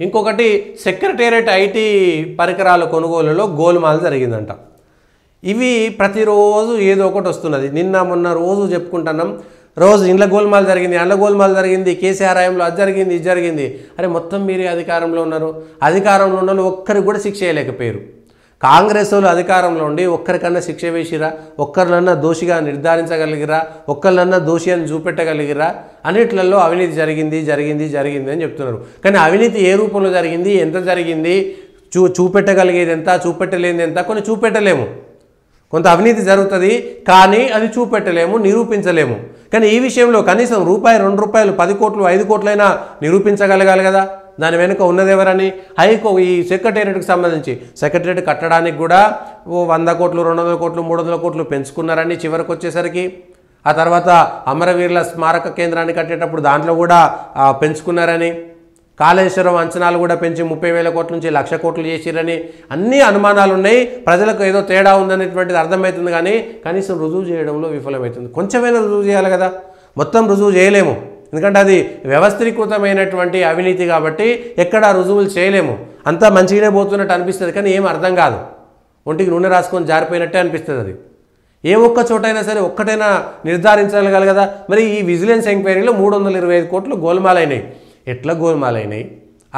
ఇంకొకటి secretariat IT పరికరాల కొనుగోలులో గోల్మాల్ జరిగిందంట. ఇవి ప్రతిరోజు ఏదో ఒకటి వస్తున్నది. నిన్న మొన్న రోజు చెప్పుకుంటున్నాం, రోజు ఇండ్ల గోల్మాల్ జరిగింది, అండ్ల గోల్మాల్ జరిగింది, కేసీఆర్ హయాంలో అది జరిగింది, ఇది జరిగింది. అరే మొత్తం మీరే అధికారంలో ఉన్నారు, అధికారంలో ఉన్న వాళ్ళు ఒక్కరికి కూడా శిక్ష వేయలేకపోయారు. కాంగ్రెస్ వాళ్ళు అధికారంలో ఉండి ఒక్కరికన్నా శిక్ష వేసిరా, ఒక్కరినన్నా దోషిగా నిర్ధారించగలిగిరా, ఒక్కరినన్నా దోషి అని చూపెట్టగలిగిరా? అన్నిట్లలో అవినీతి జరిగింది జరిగింది జరిగింది అని చెప్తున్నారు. కానీ అవినీతి ఏ రూపంలో జరిగింది, ఎంత జరిగింది, చూపెట్టగలిగేది ఎంత, చూపెట్టలేనిది ఎంత, కొన్ని చూపెట్టలేము. కొంత అవినీతి జరుగుతుంది కానీ అది చూపెట్టలేము, నిరూపించలేము. కానీ ఈ విషయంలో కనీసం రూపాయి, 2 రూపాయలు, 10 కోట్లు, 5 కోట్లైనా నిరూపించగలగాలి కదా. దాని వెనుక ఉన్నది ఎవరని? ఈ సెక్రటేరియట్కి సంబంధించి సెక్రటేరియట్ కట్టడానికి కూడా 100 కోట్లు, 200 కోట్లు, 300 కోట్లు పెంచుకున్నారని చివరికి వచ్చేసరికి. ఆ తర్వాత అమరవీరుల స్మారక కేంద్రాన్ని కట్టేటప్పుడు దాంట్లో కూడా పెంచుకున్నారని. కాళేశ్వరం అంచనాలు కూడా పెంచి 30,000 కోట్ల నుంచి 1,00,000 కోట్లు చేసిరని అన్ని అనుమానాలు ఉన్నాయి. ప్రజలకు ఏదో తేడా ఉందనేటువంటిది అర్థమవుతుంది కానీ కనీసం రుజువు చేయడంలో విఫలమవుతుంది. కొంచెమైనా రుజువు చేయాలి కదా. మొత్తం రుజువు చేయలేము, ఎందుకంటే అది వ్యవస్థీకృతమైనటువంటి అవినీతి కాబట్టి ఎక్కడ రుజువులు చేయలేము. అంతా మంచిగానే పోతున్నట్టు అనిపిస్తుంది కానీ ఏం అర్థం కాదు. ఒంటికి నూనె రాసుకొని జారిపోయినట్టే అనిపిస్తుంది. అది ఏ ఒక్క చోటైనా సరే ఒక్కటైనా నిర్ధారించగలగాలి కదా. మరి ఈ విజిలెన్స్ ఎంక్వైరీలో 325 కోట్లు గోల్మాలైనాయి. ఎట్లా గోల్మాలైనాయి?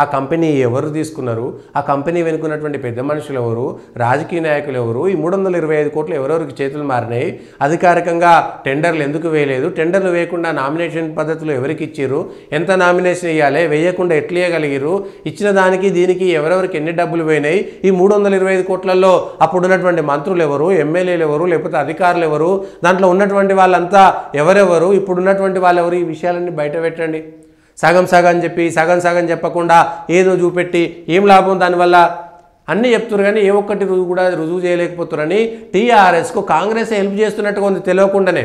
ఆ కంపెనీ ఎవరు తీసుకున్నారు? ఆ కంపెనీ వెనుకున్నటువంటి పెద్ద మనుషులు ఎవరు? రాజకీయ నాయకులు ఎవరు? ఈ 325 కోట్లు ఎవరెవరికి చేతులు మారినాయి? అధికారికంగా టెండర్లు ఎందుకు వేయలేదు? టెండర్లు వేయకుండా నామినేషన్ పద్ధతిలో ఎవరికి ఇచ్చారు? ఎంత నామినేషన్ ఇవ్వాలి? వేయకుండా ఎట్లా ఇవ్వగలిగారు? ఇచ్చిన దానికి దీనికి ఎవరెవరికి ఎన్ని డబ్బులు పోయినాయి? ఈ 325 కోట్లలో అప్పుడున్నటువంటి మంత్రులు ఎవరు, ఎమ్మెల్యేలు ఎవరు, లేకపోతే అధికారులు ఎవరు, దాంట్లో ఉన్నటువంటి వాళ్ళంతా ఎవరెవరు, ఇప్పుడున్నటువంటి వాళ్ళు ఎవరు? ఈ విషయాలన్నీ బయట పెట్టండి. సగం సగం చెప్పి సగం చెప్పకుండా ఏదో చూపెట్టి ఏం లాభం దానివల్ల? అన్నీ చెప్తున్నారు కానీ ఏ ఒక్కటి రుజువు చేయలేకపోతున్నారని టీఆర్ఎస్కు కాంగ్రెస్ హెల్ప్ చేస్తున్నట్టుగా ఉంది తెలియకుండానే.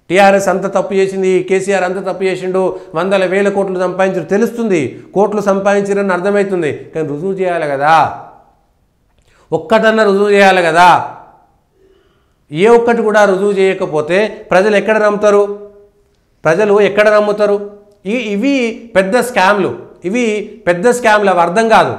టీఆర్ఎస్ అంత తప్పు చేసింది, కేసీఆర్ అంత తప్పు చేసిండు, 100,000 కోట్లు సంపాదించారు తెలుస్తుంది, కోట్లు సంపాదించారని అర్థమవుతుంది. కానీ రుజువు చేయాలి కదా, ఒక్కటన్నా రుజువు చేయాలి కదా. ఏ ఒక్కటి కూడా రుజువు చేయకపోతే ప్రజలు ఎక్కడ నమ్ముతారు? ప్రజలు ఎక్కడ నమ్ముతారు? ఇవి పెద్ద స్కామ్లు, అవి అర్థం కాదు.